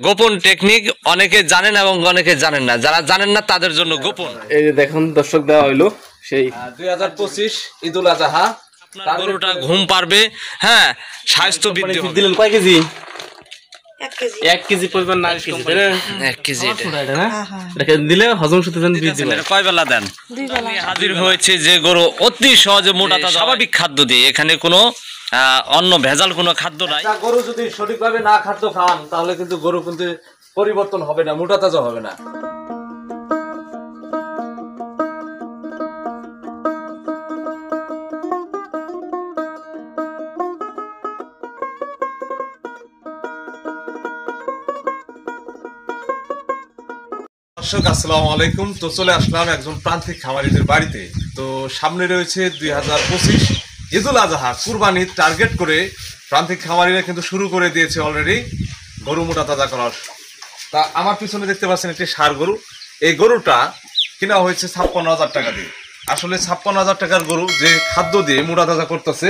গোপন টেকনিক অনেকে জানেন এবং অনেকে জানেন না, যারা জানেন না তাদের জন্য গোপন। এই যে দেখুন দর্শক, দেওয়া হইলো সেই 2025 ঈদুল আজহা। আপনার গরুটা ঘুম পারবে, হ্যাঁ, স্বাস্থ্য বৃদ্ধি হবে। দিলেন কয় কেজি? 1 কেজি পরিমাণ নারিশ কোম্পানি, 1 কেজি এটা দিলে হজম শক্তি বৃদ্ধি পায়। কয় বেলা দেন? 2 বেলা। হাজির হয়েছে যে গরু অতি সহজে মোটা তাজা স্বাভাবিক খাদ্য দিয়ে, এখানে কোনো অন্য ভেজাল কোনো খাদ্য নাই। গরু যদি সঠিকভাবে না খাদ্য খান তাহলে কিন্তু গরু কিন্তু পরিবর্তন হবে না, মোটা তাজা হবে না। দর্শক আসসালামু আলাইকুম। তো চলে আসলাম একজন প্রান্তিক খামারিদের বাড়িতে। তো সামনে রয়েছে 2025 ঈদুল আজহা, কুরবানির টার্গেট করে প্রান্তিক খামারিরা কিন্তু শুরু করে দিয়েছে অলরেডি গরু মোটা তাজা করার। তা আমার পিছনে দেখতে পাচ্ছেন একটি ষাঁড় গরু। এই গরুটা কিনা হয়েছে 56,000 টাকা দিয়ে। আসলে 56,000 টাকার গরু যে খাদ্য দিয়ে মোটা তাজা করতেছে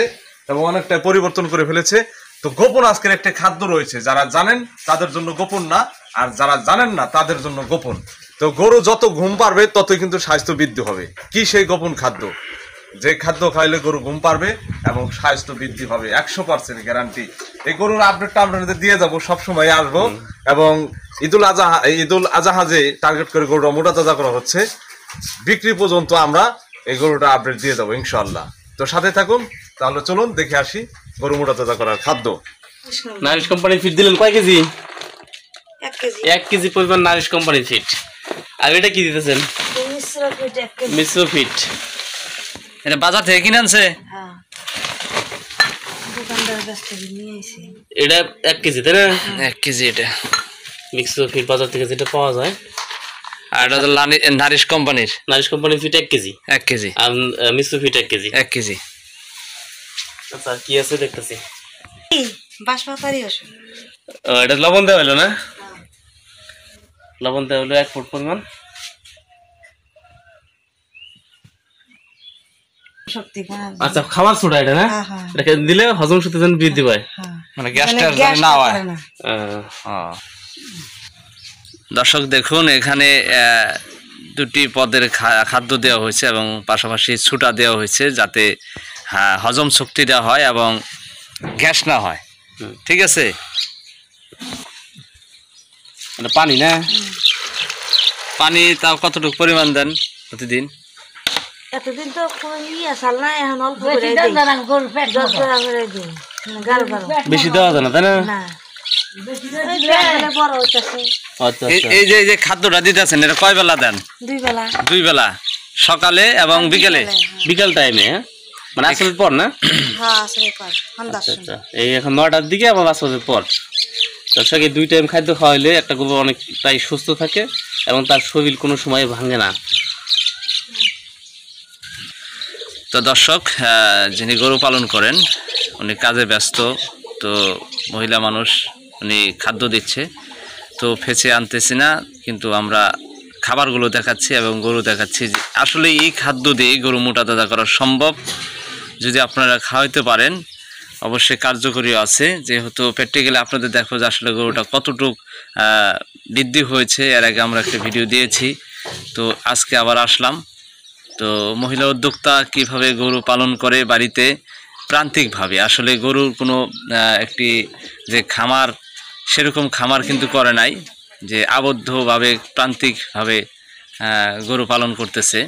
এবং অনেকটা পরিবর্তন করে ফেলেছে। তো গোপন আজকের একটা খাদ্য রয়েছে, যারা জানেন তাদের জন্য গোপন না, আর যারা জানেন না তাদের জন্য গোপন। তো গরু যত ঘুম পারবে ততই কিন্তু স্বাস্থ্য বৃদ্ধি হবে। কি সেই গোপন খাদ্য? যে খাদ্য খাইলে গরু ঘুম পারবে এবং স্বাস্থ্য বৃদ্ধি হবে, 100% গ্যারান্টি। এই গরুর আপডেটটা আপনাদের দিয়ে যাবো, সবসময় আসবো। এবং ঈদুল আজহা যে টার্গেট করে গরুটা মোটা তাজা করা হচ্ছে, বিক্রি পর্যন্ত আমরা এই গরুটা আপডেট দিয়ে যাবো ইনশাল্লাহ। তো সাথে থাকুন। তাহলে চলুন দেখে আসি গরু মোটা তাজা করার খাদ্য। নারিশ কোম্পানি ফিট দিলেন কয় কেজি? 1 কেজি। 1 কেজি পরিমাণ নারিশ কোম্পানি ফিট। আর এটা কি দিতেছেন? মিশ্র ফিট। এটা বাজার থেকে কিনে আনছে? হ্যাঁ, দোকানদার কাছ থেকে নিয়ে আইছি। এটা 1 কেজি তাই না? 1 কেজি এটা মিশ্র ফিট বাজার থেকে যেটা পাওয়া যায়। আর এটা তো নারিশ কোম্পানির ফিট 1 কেজি। 1 কেজি আর মিশ্র ফিট 1 কেজি। 1 কেজি। আচ্ছা, কি আছে দেখতেছি। বাসপাতারি আছে। এটা লবণ দেওয়া হলো না? লবণ দেওয়া হলো 1 ফুট পরিমাণ। শক্তি পায়। আচ্ছা, খাবার সোডা এটা না? এটা দিলে হজম শক্তি বৃদ্ধি পায়, মানে গ্যাসটা না হয়। দর্শক দেখুন, এখানে 2টি পদের খাদ্য দেওয়া হয়েছে এবং পাশাপাশি ছুটা দেওয়া হয়েছে, যাতে হজম শক্তি দেওয়া হয় এবং গ্যাস না হয়। ঠিক আছে। পানি না? পানি তাও কতটুকু পরিমাণ দেন প্রতিদিন? এতদিন তো কোনো নিয়ে আসাল না, এখন অল্প করে দেই। 10 গ্রাম করে দেই। গাল গাল বেশি দেওয়া যায় না তাই না? না, বেশি দিলে বড় হইতাছে। আচ্ছা, এই যে খাদ্যটা দিতেছেন, এটা কয় বেলা দেন? 2 বেলা। 2 বেলা, সকালে এবং বিকেলে? বিকাল টাইমে, হ্যাঁ, মানে আসরের পর না? হ্যাঁ, আসরের পর। আচ্ছা, এই এখন 9টার দিকে আবার আসরের পর। দর্শক, এই 2 টাইম খাদ্য খাওয়াইলে একটা গরু অনেকটাই সুস্থ থাকে এবং তার শরীর কোনো সময় ভাঙে না। তো দর্শক, যিনি গরু পালন করেন উনি কাজে ব্যস্ত, তো মহিলা মানুষ, উনি খাদ্য দিচ্ছে। তো ফেঁচে আনতেছি না, কিন্তু আমরা খাবারগুলো দেখাচ্ছি এবং গরু দেখাচ্ছি। আসলে এই খাদ্য দিয়ে গরু মোটা তাজা করা সম্ভব, যদি আপনারা খাওয়াইতে পারেন। অবশ্যই কার্যকরী আছে, যেহেতু প্র্যাকটিক্যালি আপনাদের দেখো যে আসলে গরুটা কতটুক বৃদ্ধি হয়েছে। এর আগে আমরা একটা ভিডিও দিয়েছি, তো আজকে আবার আসলাম। তো মহিলা উদ্যোক্তা কিভাবে গরু পালন করে বাড়িতে প্রান্তিকভাবে, আসলে গরুর কোনো একটি যে খামার, সেরকম খামার কিন্তু করে নাই, যে আবদ্ধভাবে প্রান্তিকভাবে গরু পালন করতেছে,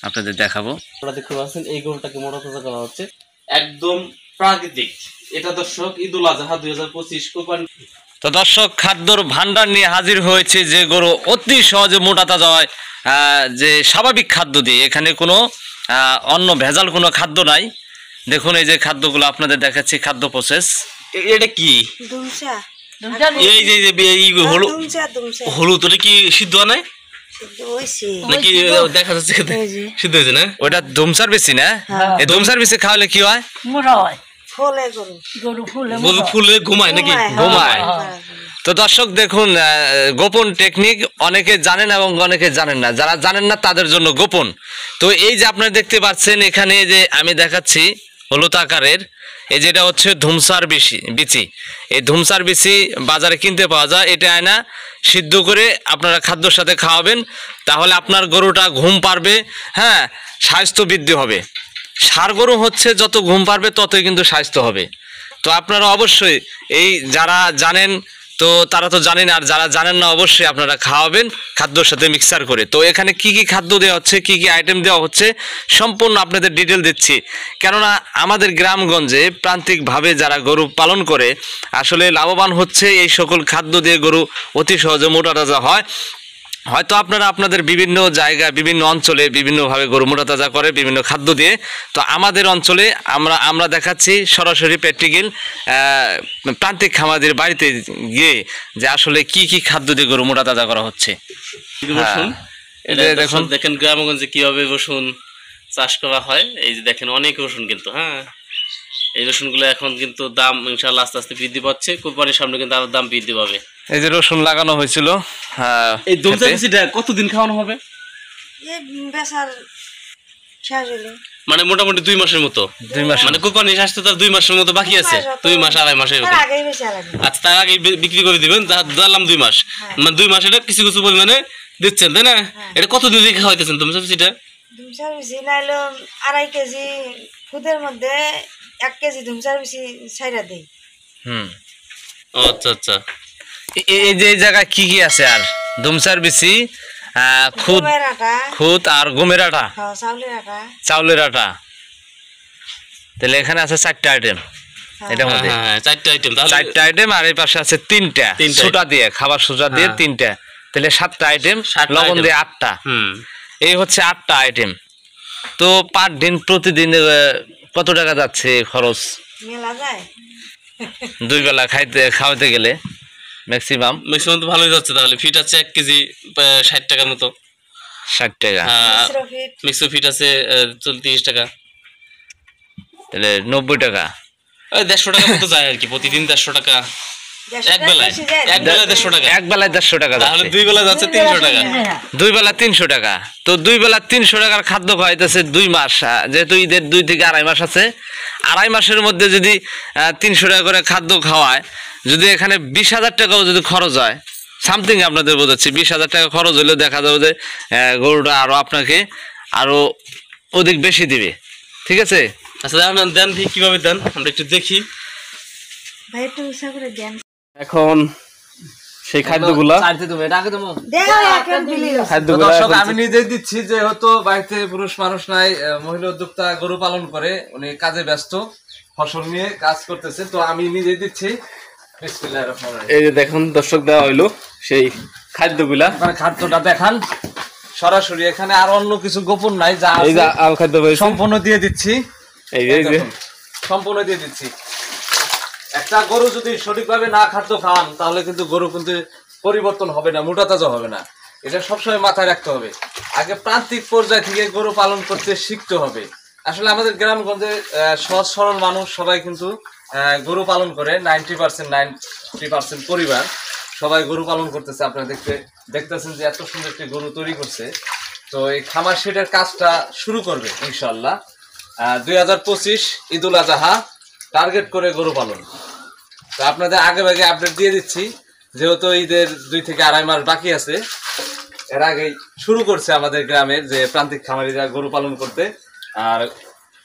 আপনাদের দেখাবো। আপনারা দেখতে পাচ্ছেন এই গরুটাকে মোটা তাজা করা হচ্ছে একদম প্রাকৃতিক। এটা দর্শক ঈদুল আজহা 2025 কুরবানি। তো দর্শক, খাদ্যর ভান্ডার নিয়ে হাজির হয়েছে যে গরু অতি সহজে মোটা তাজা হয়, যে স্বাভাবিক খাদ্য দিয়ে, এখানে কোনো অন্য ভেজাল কোনো খাদ্য নাই। দেখুন এই যে খাদ্যগুলো আপনাদের দেখাচ্ছি, খাদ্য প্রসেস। এটা কি? দুমচা। এই যে হলুদ, ওটা কি সিদ্ধ নাই নাকি? দেখা যাচ্ছে সিদ্ধ হয়েছে না? ওটা দুমসার বেশি না? এই দুমসার বেশি খাওয়ালে কি হয়? মোটা হয়। গরু ফুলে ঘুমায় নাকি? ঘুমায়। তো দর্শক দেখুন, গোপন টেকনিক অনেকে জানেন এবং অনেকে জানেন না, যারা জানেন না তাদের জন্য গোপন। তো এই যে আপনারা দেখতে পাচ্ছেন, এখানে যে আমি দেখাচ্ছি হলুদ আকারের, এই যেটা হচ্ছে ধুমসার বিচি। এই ধুমসার বিচি বাজারে কিনতে পাওয়া যায়। এটা আয়না সিদ্ধ করে আপনারা খাদ্যর সাথে খাওয়াবেন, তাহলে আপনার গরুটা ঘুম পারবে, হ্যাঁ, স্বাস্থ্য বৃদ্ধি হবে। ষাঁড় গরু হচ্ছে যত ঘুম পারবে ততই কিন্তু স্বাস্থ্য হবে। তো আপনারা অবশ্যই এই যারা জানেন তো তারা তো জানেন, আর যারা জানেন না অবশ্যই আপনারা খাওয়াবেন খাদ্যর সাথে মিক্সার করে। তো এখানে কি কি খাদ্য দেওয়া হচ্ছে, কি কি আইটেম দেওয়া হচ্ছে সম্পূর্ণ আপনাদের ডিটেল দিচ্ছি। কেননা আমাদের গ্রামগঞ্জে প্রান্তিকভাবে যারা গরু পালন করে আসলে লাভবান হচ্ছে এই সকল খাদ্য দিয়ে। গরু অতি সহজে মোটা তাজা হয়। হয়তো আপনারা আপনাদের বিভিন্ন জায়গায় বিভিন্ন অঞ্চলে বিভিন্নভাবে গরু মোটা তাজা করে বিভিন্ন খাদ্য দিয়ে। তো আমাদের অঞ্চলে আমরা দেখাচ্ছি সরাসরি প্র্যাকটিক্যাল প্রান্তিক খামারদের বাড়িতে গিয়ে যে আসলে কি কি খাদ্য দিয়ে গরু মোটা তাজা করা হচ্ছে। রসুন দেখুন, দেখেন গ্রামগঞ্জে কিভাবে রসুন চাষ করা হয়। এই যে দেখেন অনেক রসুন কিন্তু, হ্যাঁ, এই রসুনগুলো এখন কিন্তু দাম ইনশাআল্লাহ আস্তে আস্তে বৃদ্ধি পাচ্ছে। কোরবানির সামনে কিন্তু আরো দাম বৃদ্ধি পাবে। এই যে রসুন লাগানো হয়েছিল, এই ধুমসা বিচিটা কতদিন খাওয়ানো হবে? মানে মোটামুটি 2 মাসের মতো। 2 মাস মানে কোরবানির আসতে তার 2 মাসের মতো বাকি আছে, 2 মাস 2.5 মাসের। আচ্ছা, তার আগে বিক্রি করে দিবেন, ধরলাম 2 মাস, মানে 2 মাস এটা কিছু কিছু পরিমাণে দিচ্ছেন, তাই না? এটা কতদিন থেকে খাওয়াইতেছেন ধুমসা বিচিটা? ধুমসার বিচি নাইলো 2.5 কেজি খুদের মধ্যে 1 কেজি ধুমসার বিচি ছাইরা দেই। আচ্ছা আচ্ছা। এই যে জায়গায় কি কি আছে? আর ধুমসার বিচি, খুদ আর গমের আটা, চাউলের আটা। তাহলে এখানে আছে 4টা আইটেম। এটার মধ্যে 4টা আইটেম, 4টা আইটেম, আর এই পাশে আছে 3টা সুটা দিয়ে, খাবার সুটা দিয়ে 3টা, তাহলে 7টা আইটেম, লবণ দিয়ে 8টা। এই হচ্ছে 8টা আইটেম। তো পার দিন প্রতিদিন কত টাকা যাচ্ছে খরচ? মেলা যায় 2 বেলা খাওয়াতে গেলে ম্যাক্সিমাম তো ভালোই যাচ্ছে। তাহলে ফিট আছে 1 কেজি 60 টাকার মতো। 60 টাকা। মিক্স ফিট আছে 30 টাকা, তাহলে 90 টাকা। 150 টাকা মতো যায় আর কি, প্রতিদিন 150 টাকা। এক বেলায় 150 টাকা, এক বেলায় 150 টাকা, তাহলে 2 বেলা যাচ্ছে 300 টাকা। 2 বেলা 300 টাকা। তো 2 বেলা 300 টাকার খাদ্য খাওয়াইতেছে 2 মাস। যেহেতু ঈদের 2 থেকে 2.5 মাস আছে, 2.5 মাসের মধ্যে যদি 300 টাকা করে খাদ্য খাওয়ায়, যদি এখানে 20,000 টাকাও যদি খরচ হয়, সামথিং আপনাদের বোঝাচ্ছি, 20,000 টাকা খরচ হলেও দেখা যাবে যে গরুটা আরো আপনাকে আরো অধিক বেশি দিবে। ঠিক আছে? আচ্ছা, দেন কিভাবে দেন আমরা একটু দেখি। ভাই একটু উৎসাহ করে দেন। এখন সেই খাদ্যগুলা আমি নিজেই দিচ্ছি, যেহেতু বাড়িতে পুরুষ মানুষ নাই, মহিলা উদ্যোক্তা গরু পালন করে, উনি কাজে ব্যস্ত, ফসল নিয়ে কাজ করতেছে, তো আমি নিজেই দিচ্ছি। এই যে দেখুন দর্শক, দেওয়া হইলো সেই খাদ্যগুলা। খাদ্যটা দেখান সরাসরি, এখানে আর অন্য কিছু গোপন নাই, যা এই যে আল খাদ্য সম্পূর্ণ দিয়ে দিচ্ছি। এই যে সম্পূর্ণ দিয়ে দিচ্ছি। একটা গরু যদি সঠিকভাবে না খাদ্য খান, তাহলে কিন্তু গরু কিন্তু পরিবর্তন হবে না, মোটা তাজা হবে না। এটা সবসময় মাথায় রাখতে হবে। আগে প্রান্তিক পর্যায় থেকে গরু পালন করতে শিখতে হবে। আসলে আমাদের গ্রামগঞ্জে সহজ সরল মানুষ সবাই কিন্তু গরু পালন করে। 90% পরিবার সবাই গরু পালন করতেছে। আপনারা দেখতেছেন যে এত সুন্দর একটি গরু তৈরি করছে। তো এই খামার শেডের কাজটা শুরু করবে ইনশাআল্লাহ 2025 ঈদুল আজহা টার্গেট করে গরু পালন। তো আপনাদের আগে ভাগে আপডেট দিয়ে দিচ্ছি, যেহেতু ঈদের 2 থেকে 2.5 মাস বাকি আছে। এর আগে শুরু করছে আমাদের গ্রামের যে প্রান্তিক খামারিরা গরু পালন করতে। আর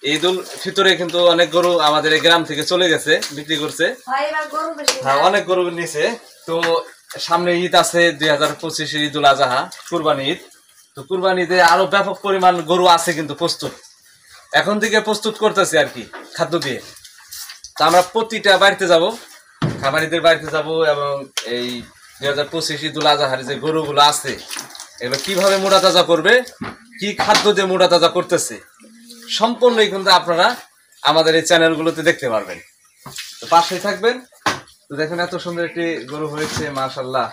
ঈদুল ফিতরে কিন্তু অনেক গরু আমাদের এই গ্রাম থেকে চলে গেছে, বিক্রি করছে। হ্যাঁ, অনেক গরু নিছে। তো সামনে ঈদ আছে 2025 ঈদুল আজহা, কুরবানি ঈদ। তো কুরবানি ঈদে আরো ব্যাপক পরিমাণ গরু আছে কিন্তু প্রস্তুত, এখন থেকে প্রস্তুত করতেছে আর কি খাদ্য দিয়ে। তো আমরা প্রতিটা বাড়িতে যাব, খামারিদের বাড়িতে যাব, এবং এই 2025 ঈদুল আজহার যে গরুগুলো আছে এগুলো কিভাবে মোটা তাজা করবে, কি খাদ্য দিয়ে মোটা তাজা করতেছে, সম্পূর্ণই কিন্তু আপনারা আমাদের এই চ্যানেলগুলোতে দেখতে পারবেন। তো পাশেই থাকবেন। তো দেখেন এত সুন্দর একটি গরু হয়েছে, মাশাআল্লাহ।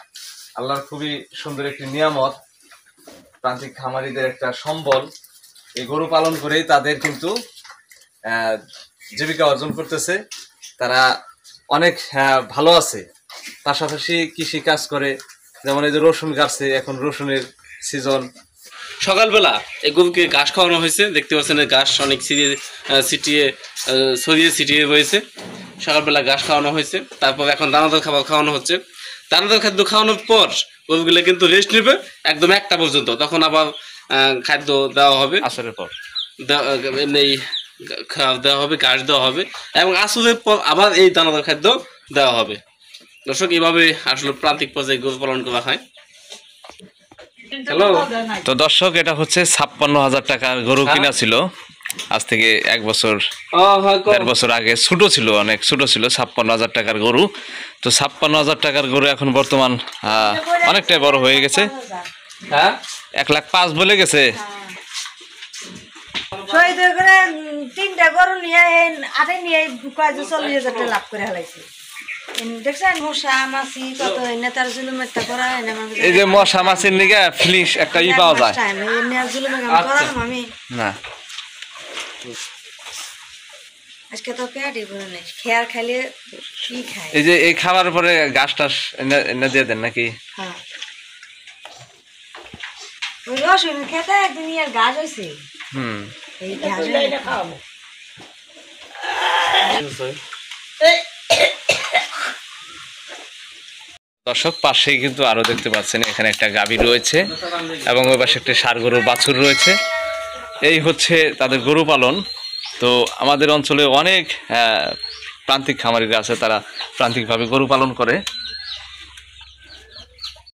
আল্লাহর খুবই সুন্দর একটি নিয়ামত, প্রান্তিক খামারিদের একটা সম্বল। এই গরু পালন করেই তাদের কিন্তু জীবিকা অর্জন করতেছে। তারা অনেক ভালো আছে। পাশাপাশি কৃষি কাজ করে, যেমন এই যে রসুন গাছে, এখন রসুনের সিজন, সকালবেলা এই গরুকে ঘাস খাওয়ানো হয়েছে, দেখতে পাচ্ছেন ঘাস অনেক ছিটিয়ে রয়েছে। সকালবেলা ঘাস খাওয়ানো হয়েছে, তারপর এখন দানাদার খাবার খাওয়ানো হচ্ছে। দানাদার খাদ্য খাওয়ানোর পর গরুগুলো কিন্তু রেস্ট নেবে একদম 1টা পর্যন্ত, তখন আবার খাদ্য দেওয়া হবে আসরের পর এমনি খাওয়া দেওয়া হবে, ঘাস দেওয়া হবে এবং আসরের পর আবার এই দানাদার খাদ্য দেওয়া হবে। দর্শক, এইভাবে আসলে প্রান্তিক পর্যায়ে গরু পালন করা হয়। হ্যালো, তো দর্শক, এটা হচ্ছে 56,000 টাকার গরু কিনা ছিল আজ থেকে 1 বছর 1.5 বছর আগে। ছোট ছিল, অনেক ছোট ছিল, 56,000 টাকার গরু। তো 56,000 টাকার গরু এখন বর্তমান অনেকটাই বড় হয়ে গেছে। হ্যাঁ, 1,05,000 বলে গেছে। শহীদ করে 3টা গরু নিয়ে আটে নিয়ে 40,000 টাকা লাভ করে হালাইছে। দেখছেন মশা মাছি কত নেতার জুলুম একটা করা হয় না। এই যে মশা মাছির নিগে ফিলিশ একটা পাওয়া যায় আমি না। আজকে তো পেটই ভরে নেই, খেয়ার খাইলে কি খায়। এই যে এই খাবার পরে ঘাস টাস এনে দিয়ে দেন নাকি? হ্যাঁ, ওই রসুন খেতে একদিন ইয়ার গাছ হয়েছে। এই ঘাস দর্শক, পাশেই কিন্তু আরো দেখতে পাচ্ছেন এখানে একটা গাভী রয়েছে এবং ওই পাশে একটা ষাঁড় গরুর বাছুর রয়েছে। এই হচ্ছে তাদের গরু পালন। তো আমাদের অঞ্চলে অনেক প্রান্তিক খামারিরা আছে, তারা প্রান্তিকভাবে গরু পালন করে।